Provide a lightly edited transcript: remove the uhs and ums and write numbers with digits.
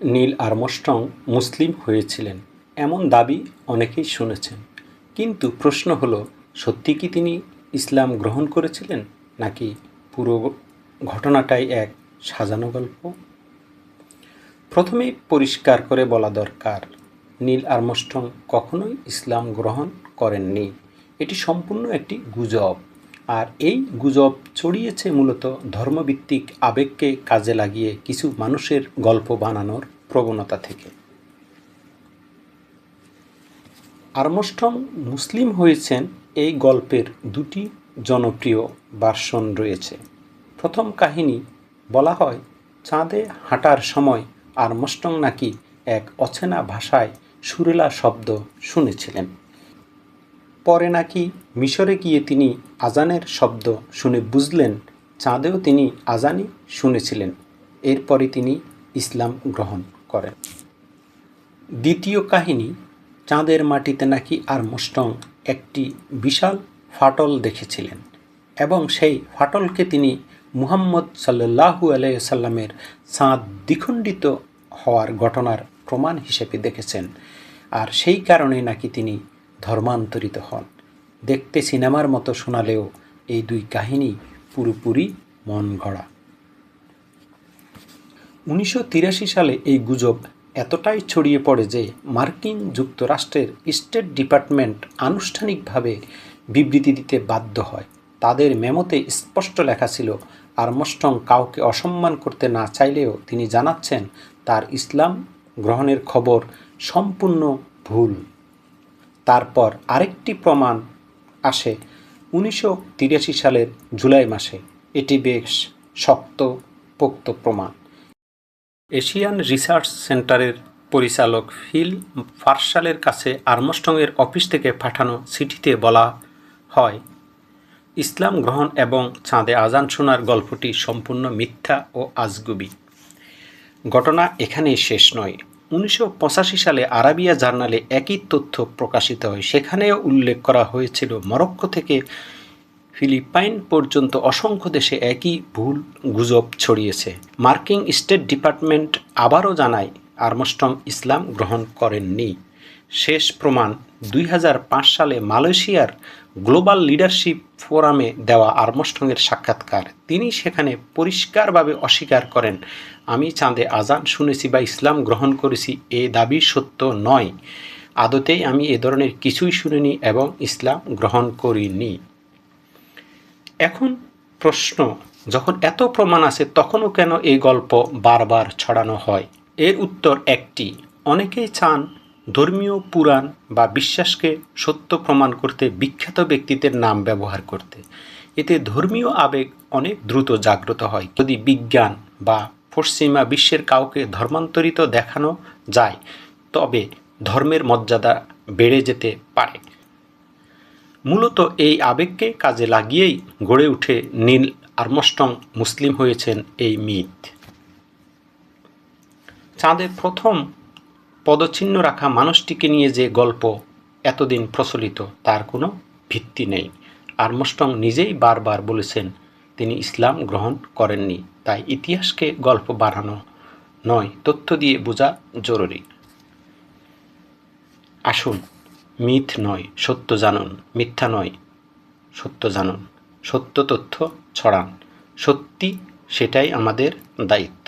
Neil Armstrong মুসলিম হয়েছিলেন এমন দাবি অনেকেই শুনেছেন, কিন্তু প্রশ্ন হলো, সত্যি কি তিনি ইসলাম গ্রহণ করেছিলেন, নাকি পুরো ঘটনাটাই এক সাজানো গল্প? প্রথমেই পরিষ্কার করে বলা দরকার, নীল আর্মস্ট্রং কখনোই ইসলাম গ্রহণ করেননি। এটি সম্পূর্ণ একটি গুজব, আর এই গুজব ছড়িয়েছে মূলত ধর্মভিত্তিক আবেগকে কাজে লাগিয়ে কিছু মানুষের গল্প বানানোর প্রবণতা থেকে। আর্মস্ট্রং মুসলিম হয়েছেন এই গল্পের দুটি জনপ্রিয় ভার্সন রয়েছে। প্রথম কাহিনী বলা হয়, চাঁদে হাঁটার সময় আর্মস্ট্রং নাকি এক অচেনা ভাষায় সুরেলা শব্দ শুনেছিলেন। পরে নাকি মিশরে গিয়ে তিনি আজানের শব্দ শুনে বুঝলেন চাঁদেও তিনি আজানই শুনেছিলেন। এরপরে তিনি ইসলাম গ্রহণ করেন। দ্বিতীয় কাহিনী, চাঁদের মাটিতে নাকি আর্মস্ট্রং একটি বিশাল ফাটল দেখেছিলেন এবং সেই ফাটলকে তিনি মুহাম্মদ সাল্লাল্লাহু আলাইহি সাল্লামের চাঁদ দ্বিখণ্ডিত হওয়ার ঘটনার প্রমাণ হিসেবে দেখেছেন, আর সেই কারণে নাকি তিনি ধর্মান্তরিত হন। দেখতে সিনেমার মতো শোনালেও এই দুই কাহিনী পুরোপুরি মন গড়া। 1983 সালে এই গুজব এতটাই ছড়িয়ে পড়ে যে মার্কিন যুক্তরাষ্ট্রের স্টেট ডিপার্টমেন্ট আনুষ্ঠানিকভাবে বিবৃতি দিতে বাধ্য হয়। তাদের মেমোতে স্পষ্ট লেখা ছিল, আর্মস্ট্রং কাউকে অসম্মান করতে না চাইলেও তিনি জানাচ্ছেন তার ইসলাম গ্রহণের খবর সম্পূর্ণ ভুল। তারপর আরেকটি প্রমাণ আসে 1983 সালের জুলাই মাসে। এটি বেশ শক্তপোক্ত প্রমাণ। এশিয়ান রিসার্চ সেন্টারের পরিচালক ফিল মার্শালের কাছে আর্মস্ট্রংয়ের অফিস থেকে পাঠানো চিঠিতে বলা হয়, ইসলাম গ্রহণ এবং চাঁদে আজান শোনার গল্পটি সম্পূর্ণ মিথ্যা ও আজগুবি। ঘটনা এখানেই শেষ নয়। 1985 সালে আরাবিয়া জার্নালে একই তথ্য প্রকাশিত হয়। সেখানেও উল্লেখ করা হয়েছিল মরক্কো থেকে ফিলিপাইন পর্যন্ত অসংখ্য দেশে একই ভুল গুজব ছড়িয়েছে। মার্কিন স্টেট ডিপার্টমেন্ট আবারও জানায় আর্মস্ট্রং ইসলাম গ্রহণ করেননি। শেষ প্রমাণ 2005 সালে মালয়েশিয়ার গ্লোবাল লিডারশিপ ফোরামে দেওয়া আর্মস্ট্রংয়ের সাক্ষাৎকার। তিনি সেখানে পরিষ্কারভাবে অস্বীকার করেন, আমি চাঁদে আজান শুনেছি বা ইসলাম গ্রহণ করেছি এ দাবি সত্য নয়। আদতেই আমি এ ধরনের কিছুই শুনিনি এবং ইসলাম গ্রহণ করিনি। এখন প্রশ্ন, যখন এত প্রমাণ আছে তখনও কেন এই গল্প বারবার ছড়ানো হয়? এর উত্তর একটি, অনেকেই চান ধর্মীয় পুরাণ বা বিশ্বাসকে সত্য প্রমাণ করতে বিখ্যাত ব্যক্তিদের নাম ব্যবহার করতে। এতে ধর্মীয় আবেগ অনেক দ্রুত জাগ্রত হয়। যদি বিজ্ঞান বা পশ্চিমা বিশ্বের কাউকে ধর্মান্তরিত দেখানো যায়, তবে ধর্মের মর্যাদা বেড়ে যেতে পারে। মূলত এই আবেগকে কাজে লাগিয়েই গড়ে উঠে নীল আর্মস্ট্রং মুসলিম হয়েছেন এই মিথ। চাঁদে প্রথম পদচিহ্ন রাখা মানুষটিকে নিয়ে যে গল্প এতদিন প্রচলিত, তার কোনো ভিত্তি নেই। আর্মস্ট্রং নিজেই বারবার বলেছেন তিনি ইসলাম গ্রহণ করেননি। তাই ইতিহাসকে গল্প বানানো নয়, তথ্য দিয়ে বোঝা জরুরি। আসুন, মিথ নয় সত্য জানুন, মিথ্যা নয় সত্য জানুন, সত্য তথ্য ছড়ান। সত্যি, সেটাই আমাদের দায়িত্ব।